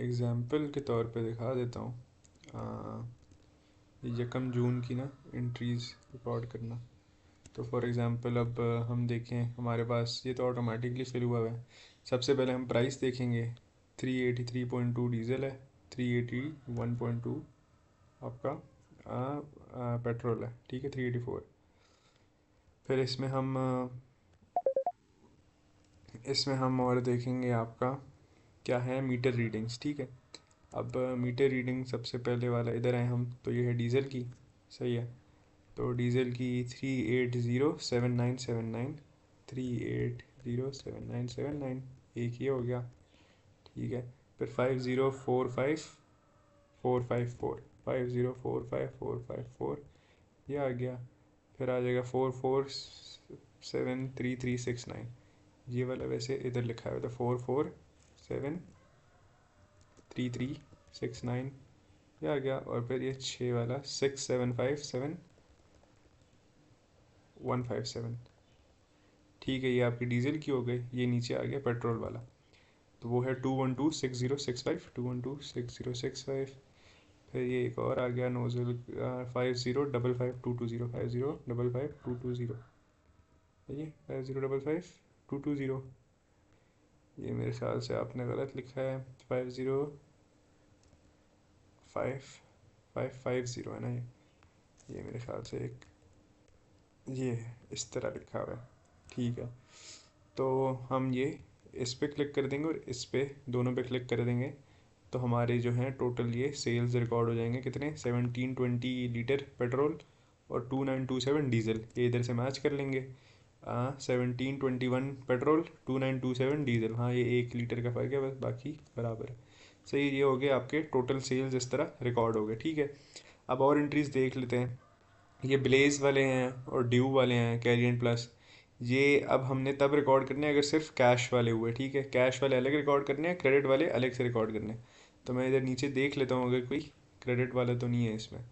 Example के तौर पे दिखा देता हूँ। यकम जून की ना एंट्रीज रिकॉर्ड करना। तो फॉर एग्ज़ाम्पल अब हम देखें, हमारे पास ये तो ऑटोमेटिकली फिल हुआ है। सबसे पहले हम प्राइस देखेंगे। 383.2 डीजल है, 381.2 आपका पेट्रोल है, ठीक है, 384। फिर इसमें हम और देखेंगे आपका क्या है, मीटर रीडिंग्स, ठीक है। अब मीटर रीडिंग सबसे पहले वाला इधर है हम, तो ये है डीजल की, सही है। तो डीजल की 3807979, 3807979, एक ये हो गया, ठीक है। फिर 5045454, 5045454 ये आ गया। फिर आ जाएगा 44733369, ये वाला वैसे इधर लिखा है तो 44733369 ये आ गया। और फिर ये 6 वाला 6757157, ठीक है, ये आपकी डीजल की हो गई। ये नीचे आ गया पेट्रोल वाला, तो वो है 2126065, 2126065। फिर ये एक और आ गया नोजल 50555220, 50555220, ये 50555220। ये मेरे ख्याल से आपने गलत लिखा है, 505550 है ना ये मेरे ख्याल से एक ये है, इस तरह लिखा हुआ है, ठीक है। तो हम ये इस पे क्लिक कर देंगे और इस पे, दोनों पे क्लिक कर देंगे, तो हमारे जो हैं टोटल ये सेल्स रिकॉर्ड हो जाएंगे। कितने, 1720 लीटर पेट्रोल और 2927 डीजल, ये इधर से मैच कर लेंगे। 1721 पेट्रोल, 2927 डीजल, हाँ ये 1 लीटर का फ़र्क है बस, बाकी बराबर है। सही, ये हो गए आपके टोटल सेल्स, इस तरह रिकॉर्ड हो गए, ठीक है। अब और एंट्रीज देख लेते हैं। ये ब्लेज वाले हैं और ड्यू वाले हैं, कैरियन प्लस। ये अब हमने तब रिकॉर्ड करने हैं अगर सिर्फ कैश वाले हुए, ठीक है। कैश वाले अलग रिकॉर्ड करने हैं, क्रेडिट वाले अलग से रिकॉर्ड करने हैं। तो मैं इधर नीचे देख लेता हूँ, अगर कोई क्रेडिट वाला तो नहीं है इसमें,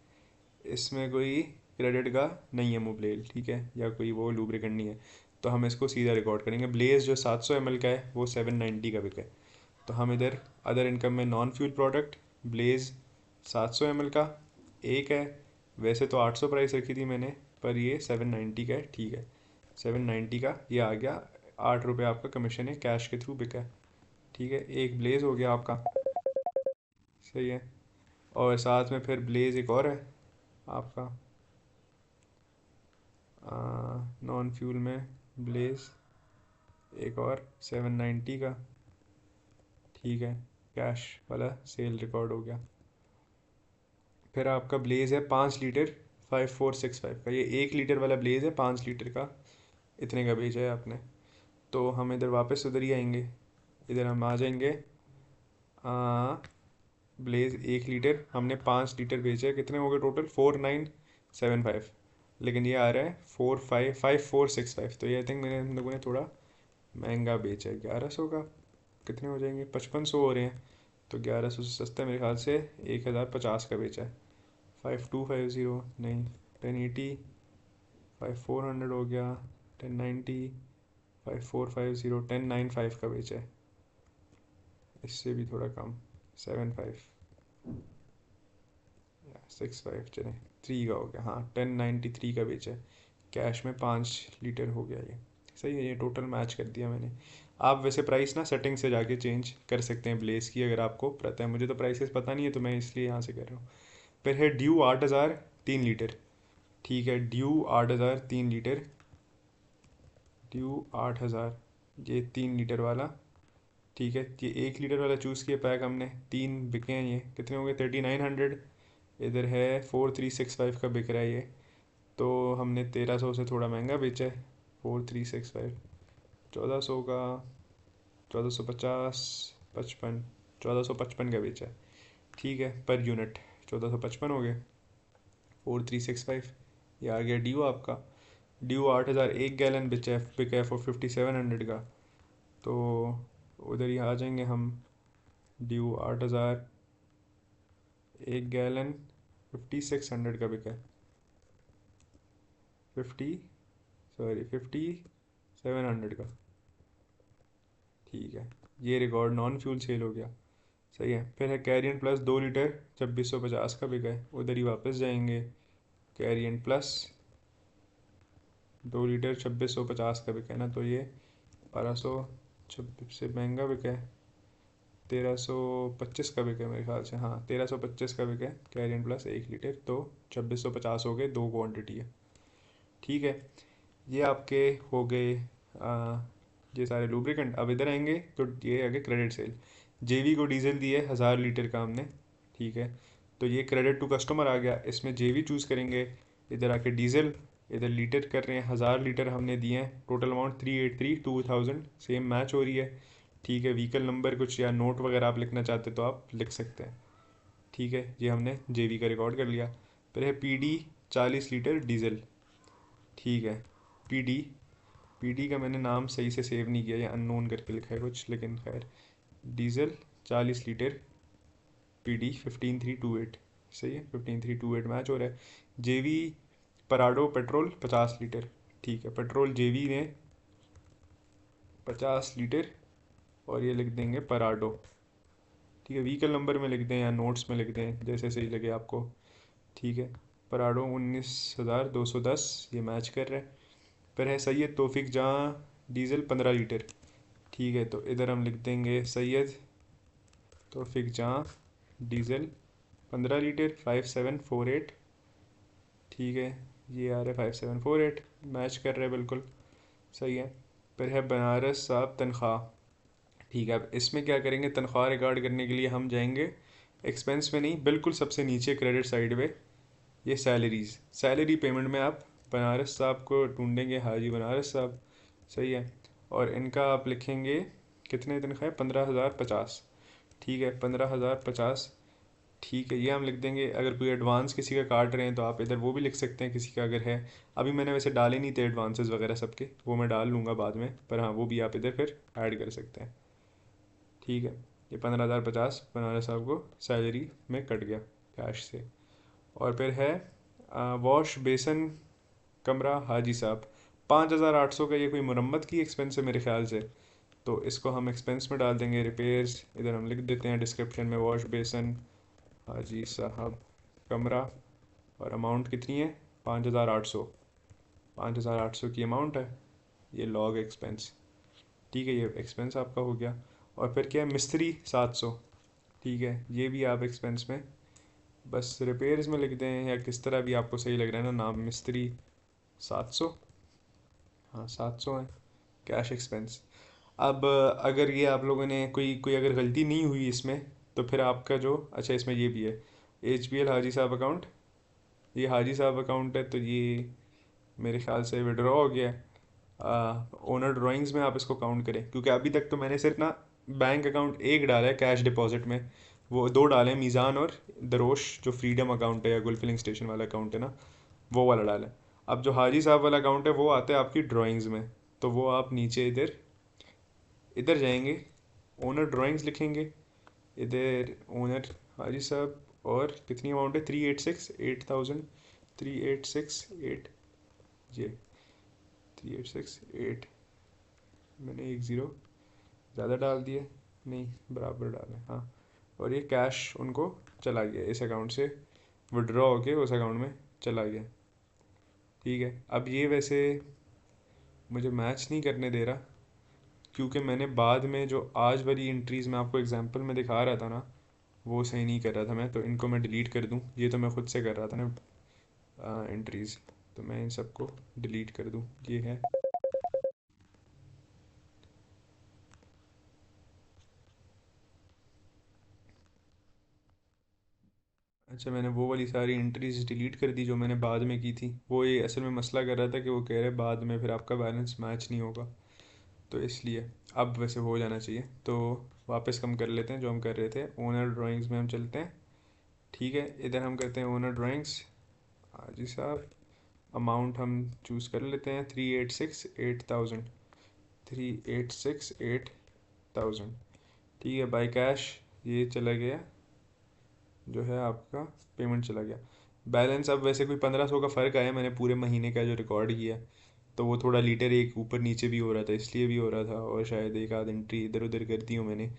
इसमें कोई क्रेडिट का नहीं है मोबलेल, ठीक है, या कोई वो लूब्रिकेंट नहीं है। तो हम इसको सीधा रिकॉर्ड करेंगे। ब्लेज जो 700 ml का है वो 790 का बिका है। तो हम इधर अदर इनकम में non fuel product Blaze 700 ml का एक है। वैसे तो 800 प्राइस रखी थी मैंने, पर ये 790 का है, ठीक है। 790 का ये आ गया, 8 रुपये आपका कमीशन है, कैश के थ्रू बिका है, ठीक है। एक ब्लेज हो गया आपका, सही है। और साथ में फिर ब्लेज एक और है आपका, नॉन फ्यूल में ब्लेज एक और 790 का, ठीक है। कैश वाला सेल रिकॉर्ड हो गया। फिर आपका ब्लेज है 5 लीटर 5465 का, ये 1 लीटर वाला ब्लेज है, 5 लीटर का, इतने का भेजा है आपने। तो हम इधर वापस उधर ही आएंगे, इधर हम आ जाएंगे। ब्लेज 1 लीटर हमने 5 लीटर भेजा है, कितने हो गए टोटल, 4975। लेकिन ये आ रहा है 5465, तो ये आई थिंक मैंने हम लोगों ने थोड़ा महंगा बेचा है, 1100 का। कितने हो जाएंगे, 5500 हो रहे हैं। तो 1100 से सस्ता मेरे ख्याल से 1050 का बेचा है। 5250 नहीं, 1080, 5400 हो गया, 1090, 5450, 1095 का बेचा है। इससे भी थोड़ा कम, 75 या 65, चले 3 का हो गया, हाँ 1093 का बेचा है। कैश में 5 लीटर हो गया ये, सही है। ये टोटल मैच कर दिया मैंने। आप वैसे प्राइस ना सेटिंग से जाके चेंज कर सकते हैं ब्लेस की, अगर आपको पता है। मुझे तो प्राइसेस पता नहीं है, तो मैं इसलिए यहाँ से कर रहा हूँ। फिर है ड्यू 8000 3 लीटर, ठीक है। ड्यू 8000 3 लीटर, ड्यू 8000, ये 3 लीटर वाला, ठीक है। ये 1 लीटर वाला चूज़ किया पैक हमने, तीन बिके हैं ये, कितने हो गए, 3900। इधर है 4365 का बिक रहा है ये, तो हमने 1300 से थोड़ा महंगा बेचा है। 4365, 1400 का, 1450, 55, 1455 का बेचा है, ठीक है। पर यूनिट 1455 हो गए, 4365। ये आ गया ड्यू आपका। ड्यू 8000 1 गैलन बिका है फॉर 5700 का। तो उधर ही आ जाएंगे हम। ड्यू 8000 1 गैलन 5600 का बिका है, 50, सॉरी 5700 का, ठीक है। ये रिकॉर्ड नॉन फ्यूल सेल हो गया। सही है। फिर है कैरियन प्लस 2 लीटर 2650 का बिका है, उधर ही वापस जाएंगे। कैरियन प्लस 2 लीटर 2650 का बिका है ना, तो ये 1226 से महंगा बिका है, 1325 का बिका है मेरे ख्याल से। हाँ 1325 का बिका है कैरियन प्लस 1 लीटर, तो 2650 हो गए, दो क्वांटिटी है। ठीक है, ये आपके हो गए ये सारे लूब्रिकेंट। अब इधर आएंगे तो ये आगे क्रेडिट सेल। जेवी को डीजल दिए 1000 लीटर का हमने, ठीक है, तो ये क्रेडिट टू कस्टमर आ गया, इसमें जेवी चूज़ करेंगे। इधर आके डीजल, इधर लीटर कर रहे हैं, 1000 लीटर हमने दिए हैं, टोटल अमाउंट 383 2000, सेम मैच हो रही है। ठीक है, व्हीकल नंबर कुछ या नोट वगैरह आप लिखना चाहते तो आप लिख सकते हैं। ठीक है, ये हमने जेवी का रिकॉर्ड कर लिया। फिर है पीडी 40 लीटर डीजल। ठीक है, पीडी, पीडी का मैंने नाम सही से सेव नहीं किया, या अननोन करके लिखा है कुछ, लेकिन खैर डीजल 40 लीटर, पीडी 15328। सही है, 15328 मैच हो रहा है। जेवी पराडो पेट्रोल 50 लीटर। ठीक है, पेट्रोल जेवी ने 50 लीटर, और ये लिख देंगे पराडो। ठीक है, व्हीकल नंबर में लिख दें या नोट्स में लिख दें, जैसे सही लगे आपको। ठीक है, पराडो 19210, ये मैच कर रहा है। फिर है सैयद तौफीक जहाँ डीजल 15 लीटर। ठीक है, तो इधर हम लिख देंगे सैयद तौफीक जहाँ डीजल 15 लीटर 5748। ठीक है, ये आ रहा है 5748, मैच कर रहा है बिल्कुल सही है। फिर है बनारस साहब तनख्वाह। ठीक है, अब इसमें क्या करेंगे, तनख्वाह रिकॉर्ड करने के लिए हम जाएंगे एक्सपेंस में नहीं, बिल्कुल सबसे नीचे क्रेडिट साइड पे, ये सैलरीज, सैलरी पेमेंट में आप बनारस साहब को ढूंढेंगे, हाजी बनारस साहब। सही है, और इनका आप लिखेंगे कितने तनख्वाह है, 15,050। ठीक है, 15,050। ठीक है, ये हम लिख देंगे। अगर कोई एडवांस किसी का काट रहे हैं तो आप इधर वो भी लिख सकते हैं, किसी का अगर है। अभी मैंने वैसे डाले नहीं थे एडवांसेस वगैरह सबके, वो मैं डाल लूँगा बाद में, पर हाँ वो भी आप इधर फिर ऐड कर सकते हैं। ठीक है, ये 15,050 बनारस साहब को सैलरी में कट गया कैश से। और फिर है वॉश बेसन कमरा हाजी साहब, 5,800 का, ये कोई मरम्मत की एक्सपेंस है मेरे ख्याल से, तो इसको हम एक्सपेंस में डाल देंगे, रिपेयर्स। इधर हम लिख देते हैं डिस्क्रिप्शन में वॉश बेसन हाजी साहब कमरा, और अमाउंट कितनी है, 5,800, 5,800 की अमाउंट है, ये लॉग एक्सपेंस। ठीक है, ये एक्सपेंस आपका हो गया। और फिर क्या है, मिस्त्री 700। ठीक है, ये भी आप एक्सपेंस में बस रिपेयर्स में लिख दें, या किस तरह भी आपको सही लग रहा है ना नाम, मिस्त्री 700। हाँ 700 है कैश एक्सपेंस। अब अगर ये आप लोगों ने कोई कोई अगर गलती नहीं हुई इसमें, तो फिर आपका जो, अच्छा इसमें ये भी है HBL हाजी साहब अकाउंट, ये हाजी साहब अकाउंट है, तो ये मेरे ख्याल से विड्रॉ हो गया है। ओनर ड्राइंग्स में आप इसको काउंट करें, क्योंकि अभी तक तो मैंने सिर्फ ना बैंक अकाउंट एक डाला है कैश डिपॉजिट में, वो दो डाले हैं, मीज़ान और दरोश जो फ्रीडम अकाउंट है या गुल फिलिंग स्टेशन वाला अकाउंट है ना, वो वाला डाला है। अब जो हाजी साहब वाला अकाउंट है वो आता है आपकी ड्राइंग्स में, तो वो आप नीचे इधर इधर जाएंगे, ओनर ड्राइंग्स लिखेंगे, इधर ओनर हाजी साहब, और कितनी अमाउंट है, 386 8000, 386 8, ये 386 8, मैंने एक ज़ीरो ज़्यादा डाल दिया, नहीं बराबर डाले हाँ। और ये कैश उनको चला गया, इस अकाउंट से विड्रॉ होके उस अकाउंट में चला गया। ठीक है, अब ये वैसे मुझे मैच नहीं करने दे रहा, क्योंकि मैंने बाद में जो आज वाली एंट्रीज़ मैं आपको एग्जांपल में दिखा रहा था ना, वो सही नहीं कर रहा था मैं, तो इनको मैं डिलीट कर दूं, ये तो मैं खुद से कर रहा था ना एंट्रीज़, तो मैं इन सबको डिलीट कर दूं, ये है। अच्छा, मैंने वो वाली सारी एंट्रीज डिलीट कर दी जो मैंने बाद में की थी, वो ये असल में मसला कर रहा था कि वो कह रहे बाद में फिर आपका बैलेंस मैच नहीं होगा, तो इसलिए अब वैसे हो जाना चाहिए। तो वापस हम कर लेते हैं जो हम कर रहे थे, ओनर ड्राइंग्स में हम चलते हैं। ठीक है, इधर हम करते हैं ओनर ड्राइंग्स हाजी साहब, अमाउंट हम चूज़ कर लेते हैं 386 8000, 386 8000। ठीक है, बाई कैश ये चला गया, जो है आपका पेमेंट चला गया। बैलेंस अब वैसे कोई 1500 का फ़र्क आया, मैंने पूरे महीने का जो रिकॉर्ड किया, तो वो थोड़ा लीटर एक ऊपर नीचे भी हो रहा था, इसलिए भी हो रहा था, और शायद एक आध एंट्री इधर उधर कर दी हूँ मैंने,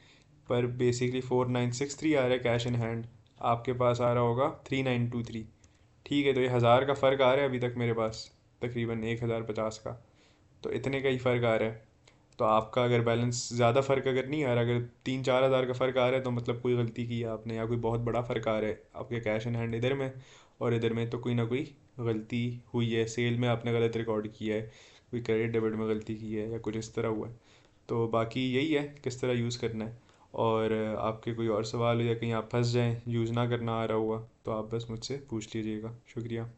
पर बेसिकली 4963 आ रहा है कैश इन हैंड, आपके पास आ रहा होगा 3923। ठीक है, तो ये 1000 का फ़र्क आ रहा है अभी तक मेरे पास, तकरीबन 1050 का। तो इतने का ही फ़र्क आ रहा है। तो आपका अगर बैलेंस ज़्यादा फ़र्क अगर नहीं आ रहा, अगर 3-4 हज़ार का फ़र्क आ रहा है, तो मतलब कोई गलती की है आपने, या कोई बहुत बड़ा फ़र्क आ रहा है आपके कैश इन हैंड इधर में और इधर में, तो कोई ना कोई गलती हुई है, सेल में आपने गलत रिकॉर्ड किया है, कोई क्रेडिट डेबिट में गलती की है, या कुछ इस तरह हुआ है। तो बाकी यही है किस तरह यूज़ करना है। और आपके कोई और सवाल हो या कहीं आप फंस जाएं, यूज़ ना करना आ रहा हुआ, तो आप बस मुझसे पूछ लीजिएगा। शुक्रिया।